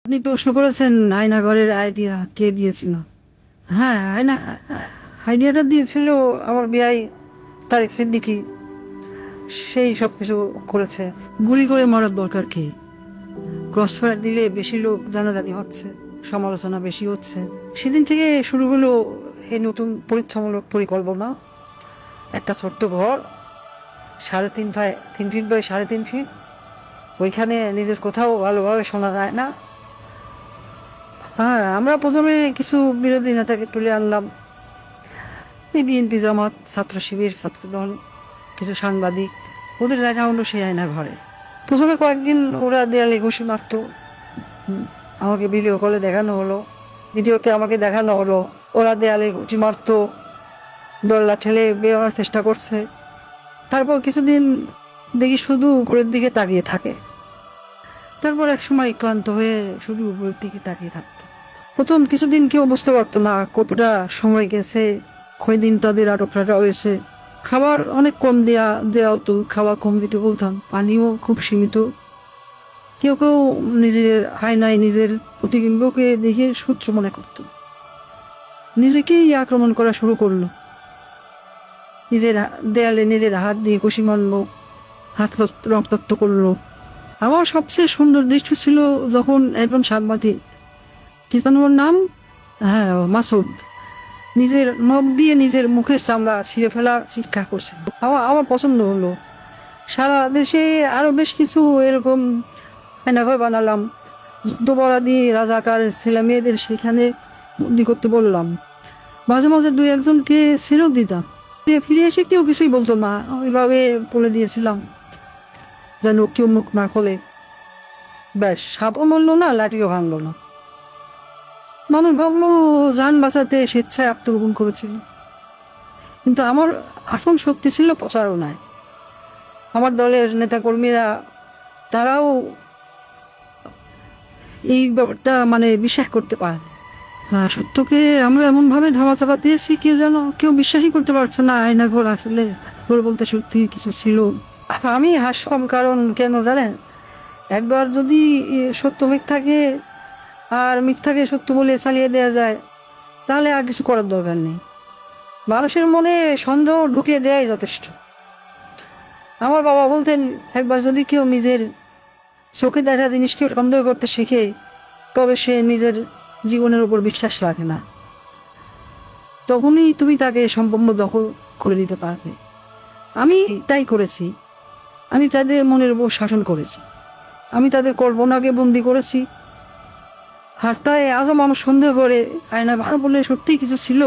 আপনি প্রশ্ন করেছেন আয়নাঘরের আইডিয়া কে দিয়েছিল। হ্যাঁ, আইডিয়াটা দিয়েছিল আমার বিয়াই তারেক সিদ্দিকী। সেই সব কিছু করেছে। গুলি করে মরার দরকার কি? ক্রসফায়ার দিলে বেশি লোক জানাজানি হচ্ছে, সমালোচনা বেশি হচ্ছে। সেদিন থেকে শুরু হলো এই নতুন পরীক্ষামূলক পরিকল্পনা। একটা ছোট্ট ঘর, 3.5 ফিট বাই 3.5 ফিট। ওইখানে নিজের কোথাও ভালোভাবে শোনা যায় না। হ্যাঁ, আমরা প্রথমে কিছু বিরোধী নেতাকে তুলে আনলাম, এই বিএনপি, জামাত, ছাত্র শিবির, ছাত্রদল, কিছু সাংবাদিক। ওদের দেখা হলো সেই আয়না ঘরে। প্রথমে কয়েকদিন ওরা দেয়ালে ঘুষি মারত। আমাকে ভিডিও কলে দেখানো হলো, ভিডিওতে আমাকে দেখানো হলো ওরা দেয়ালে ঘুষি মারত, দরলা ঠেলে বেরোনোর চেষ্টা করছে। তারপর কিছুদিন দেখি শুধু উপরের দিকে তাকিয়ে থাকে। তারপর এক সময় ক্লান্ত হয়ে শুধু উপরের দিকে তাকিয়ে থাকতো। প্রথম কিছুদিন কেউ বুঝতে পারতো না কতটা সময় গেছে, কয়দিন তাদের আটকটা হয়েছে। খাবার অনেক কম দেওয়া হতো, খাওয়া কম দিতে বলতাম, পানিও খুব সীমিত। কেউ কেউ নিজের আয়নায় নিজের প্রতিবিম্বকে দেখে শত্রু মনে করত, নিজেকেই আক্রমণ করা শুরু করলো। নিজের দেয়ালে নিজের হাত দিয়ে কষি মারলো, হাত রক্তাক্ত করলো। আমার সবচেয়ে সুন্দর দৃশ্য ছিল যখন একজন সাংবাদিক, কি যেন ওর নাম, হ্যাঁ মাসুদ, নিজের নখ দিয়ে নিজের মুখের চামড়া ছিঁড়ে ফেলা চিৎকার করছে। আমার পছন্দ হলো। সারা দেশে আরো বেশ কিছু এরকম আয়নাঘর বানালাম। যুদ্ধপরাধী রাজাকার ছেলে মেয়েদের সেখানে বন্দি করতে বললাম। মাঝে মাঝে দুই একজনকে ছেড়েও দিতাম। ফিরে এসে কেউ কিছুই বলতো না, ওইভাবে বলে দিয়েছিলাম যেন কেউ মুখ না খোলে। ব্যাস, সাপও মরলো না, লাঠিও ভাঙলো না। মানুষ ভাবলো যান বাঁচাতে স্বেচ্ছায় আত্মগোপন করেছিল, কিন্তু আমার আসল শক্তি ছিল প্রচারণায়। আমার দলের নেতাকর্মীরা, তারাও এই ব্যাপারটা বিশ্বাস করতে পারে। সত্যকে আমরা এমন ভাবে ধামাচাপা দিয়েছি কেউ বিশ্বাসই করতে পারছে না আয়নাঘর আসলে ঘর বলতে সত্যি কিছু ছিল। আমি হাসলাম, কারণ কেন জানেন, একবার যদি সত্য মিথ্যাকে আর মিথ্যাকে সত্য বলে চালিয়ে দেওয়া যায়, তাহলে আর কিছু করার দরকার নেই। মানুষের মনে সন্দেহ ঢুকিয়ে দেওয়াই যথেষ্ট। আমার বাবা বলতেন, একবার যদি কেউ নিজের চোখে দেখা জিনিসকে সন্দেহ করতে শিখে, তবে সে নিজের জীবনের উপর বিশ্বাস রাখে না। তখনই তুমি তাকে সম্পূর্ণ দখল করে দিতে পারবে। আমি তাই করেছি। আমি তাদের মনের উপর শাসন করেছি। আমি তাদের কল্পনাকে বন্দি করেছি। আর তাই আজও মানুষ সন্দেহ করে আয়না ভালো বলে সত্যিই কিছু ছিল।